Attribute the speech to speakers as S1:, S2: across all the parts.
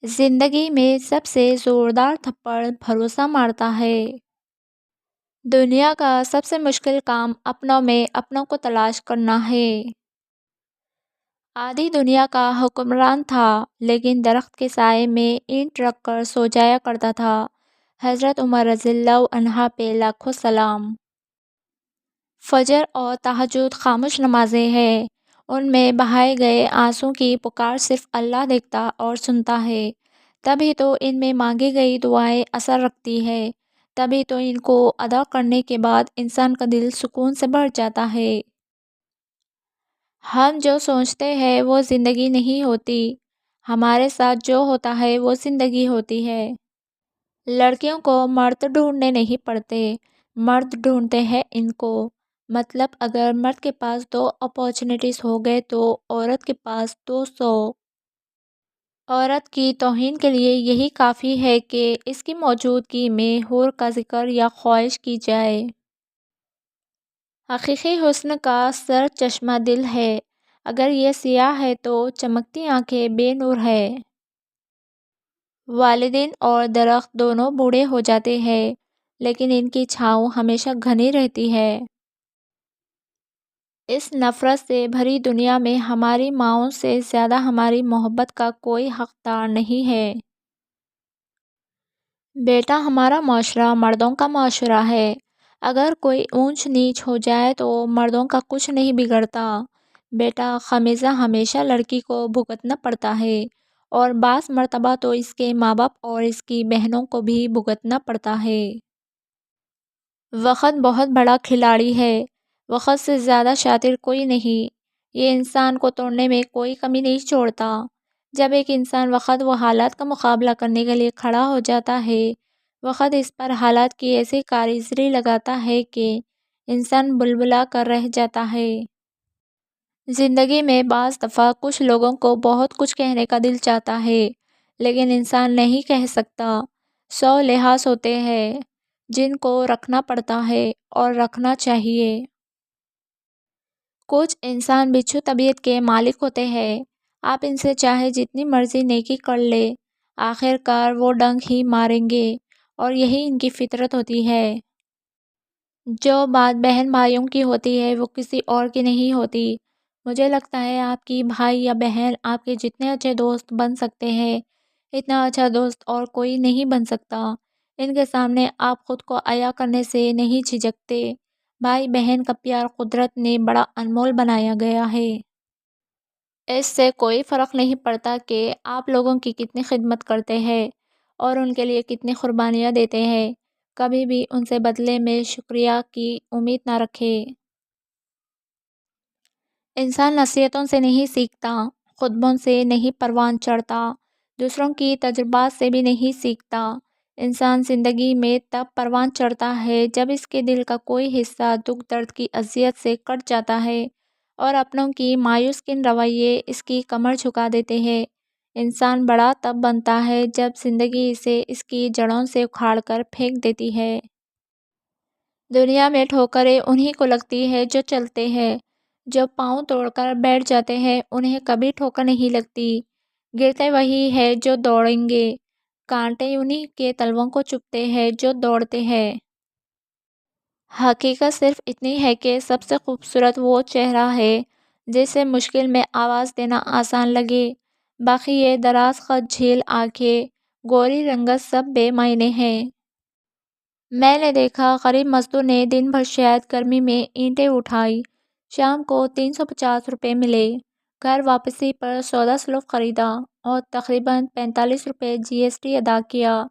S1: زندگی میں سب سے زوردار تھپڑ بھروسہ مارتا ہے۔ دنیا کا سب سے مشکل کام اپنوں میں اپنوں کو تلاش کرنا ہے۔ آدھی دنیا کا حکمران تھا، لیکن درخت کے سائے میں اینٹ رکھ کر سو جایا کرتا تھا۔ حضرت عمر رضی اللہ عنہ پہ لاکھوں سلام۔ فجر اور تہجد خاموش نمازیں ہیں۔ ان میں بہائے گئے آنسوں کی پکار صرف اللہ دیکھتا اور سنتا ہے۔ تبھی تو ان میں مانگی گئی دعائیں اثر رکھتی ہے۔ تبھی تو ان کو ادا کرنے کے بعد انسان کا دل سکون سے بھر جاتا ہے۔ ہم جو سوچتے ہیں وہ زندگی نہیں ہوتی، ہمارے ساتھ جو ہوتا ہے وہ زندگی ہوتی ہے۔ لڑکیوں کو مرد ڈھونڈنے نہیں پڑتے، مرد ڈھونڈتے ہیں ان کو۔ مطلب اگر مرد کے پاس 2 اپارچونٹیز ہو گئے تو عورت کے پاس 200۔ عورت کی توہین کے لیے یہی کافی ہے کہ اس کی موجودگی میں حور کا ذکر یا خواہش کی جائے۔ حقیقی حسن کا سر چشمہ دل ہے، اگر یہ سیاہ ہے تو چمکتی آنکھیں بے نور ہے۔ والدین اور درخت دونوں بوڑھے ہو جاتے ہیں، لیکن ان کی چھاؤں ہمیشہ گھنی رہتی ہے۔ اس نفرت سے بھری دنیا میں ہماری ماؤں سے زیادہ ہماری محبت کا کوئی حقدار نہیں ہے۔ بیٹا، ہمارا معاشرہ مردوں کا معاشرہ ہے۔ اگر کوئی اونچ نیچ ہو جائے تو مردوں کا کچھ نہیں بگڑتا۔ بیٹا، خمیازہ ہمیشہ لڑکی کو بھگتنا پڑتا ہے، اور بعض مرتبہ تو اس کے ماں باپ اور اس کی بہنوں کو بھی بھگتنا پڑتا ہے۔ وقت بہت بڑا کھلاڑی ہے، وقت سے زیادہ شاطر کوئی نہیں۔ یہ انسان کو توڑنے میں کوئی کمی نہیں چھوڑتا۔ جب ایک انسان وقت و حالات کا مقابلہ کرنے کے لیے کھڑا ہو جاتا ہے، وقت اس پر حالات کی ایسی کاریگری لگاتا ہے کہ انسان بلبلا کر رہ جاتا ہے۔ زندگی میں بعض دفعہ کچھ لوگوں کو بہت کچھ کہنے کا دل چاہتا ہے، لیکن انسان نہیں کہہ سکتا۔ 100 لحاظ ہوتے ہیں جن کو رکھنا پڑتا ہے اور رکھنا چاہیے۔ کچھ انسان بچھو طبیعت کے مالک ہوتے ہیں، آپ ان سے چاہے جتنی مرضی نیکی کر لے، آخر کار وہ ڈنک ہی ماریں گے، اور یہی ان کی فطرت ہوتی ہے۔ جو بات بہن بھائیوں کی ہوتی ہے وہ کسی اور کی نہیں ہوتی۔ مجھے لگتا ہے آپ کی بھائی یا بہن آپ کے جتنے اچھے دوست بن سکتے ہیں، اتنا اچھا دوست اور کوئی نہیں بن سکتا۔ ان کے سامنے آپ خود کو عیاں کرنے سے نہیں جھجکتے۔ بھائی بہن کا پیار قدرت نے بڑا انمول بنایا گیا ہے۔ اس سے کوئی فرق نہیں پڑتا کہ آپ لوگوں کی کتنی خدمت کرتے ہیں اور ان کے لیے کتنی قربانیاں دیتے ہیں، کبھی بھی ان سے بدلے میں شکریہ کی امید نہ رکھیں۔ انسان نصیحتوں سے نہیں سیکھتا، خطبوں سے نہیں پروان چڑھتا، دوسروں کی تجربات سے بھی نہیں سیکھتا۔ انسان زندگی میں تب پروان چڑھتا ہے جب اس کے دل کا کوئی حصہ دکھ درد کی اذیت سے کٹ جاتا ہے، اور اپنوں کی مایوس کن رویے اس کی کمر جھکا دیتے ہیں۔ انسان بڑا تب بنتا ہے جب زندگی اسے اس کی جڑوں سے اکھاڑ کر پھینک دیتی ہے۔ دنیا میں ٹھوکریں انہی کو لگتی ہیں جو چلتے ہیں، جو پاؤں توڑ کر بیٹھ جاتے ہیں انہیں کبھی ٹھوکر نہیں لگتی۔ گرتے وہی ہیں جو دوڑیں گے، کانٹے انہی کے تلووں کو چبھتے ہیں جو دوڑتے ہیں۔ حقیقت صرف اتنی ہے کہ سب سے خوبصورت وہ چہرہ ہے جسے مشکل میں آواز دینا آسان لگے، باقی یہ دراز قد جھیل آنکھیں، گوری رنگت سب بے معنی ہیں۔ میں نے دیکھا غریب مزدور نے دن بھر شاید گرمی میں اینٹیں اٹھائی، شام کو 350 روپے ملے، گھر واپسی پر سودا سلف خریدا اور تقریباً 45 روپے جی ایس ٹی ادا کیا۔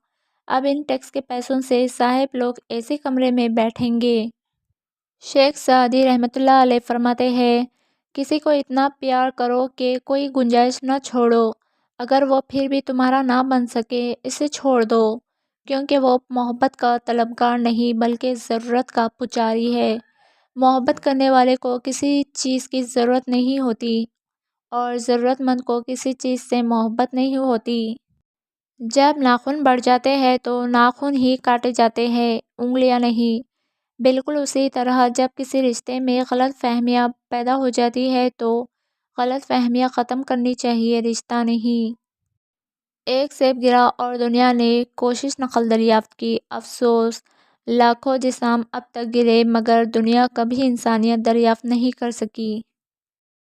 S1: اب ان ٹیکس کے پیسوں سے صاحب لوگ اے سی کمرے میں بیٹھیں گے۔ شیخ سعدی رحمۃ اللہ علیہ فرماتے ہیں، کسی کو اتنا پیار کرو کہ کوئی گنجائش نہ چھوڑو، اگر وہ پھر بھی تمہارا نہ بن سکے اسے چھوڑ دو، کیونکہ وہ محبت کا طلبگار نہیں بلکہ ضرورت کا پجاری ہے۔ محبت کرنے والے کو کسی چیز کی ضرورت نہیں ہوتی، اور ضرورت مند کو کسی چیز سے محبت نہیں ہوتی۔ جب ناخن بڑھ جاتے ہیں تو ناخن ہی کاٹے جاتے ہیں، انگلیاں نہیں۔ بالکل اسی طرح جب کسی رشتے میں غلط فہمیاں پیدا ہو جاتی ہے تو غلط فہمیاں ختم کرنی چاہیے، رشتہ نہیں۔ ایک سیب گرا اور دنیا نے کوشش نقل دریافت کی۔ افسوس، لاکھوں جسام اب تک گرے مگر دنیا کبھی انسانیت دریافت نہیں کر سکی۔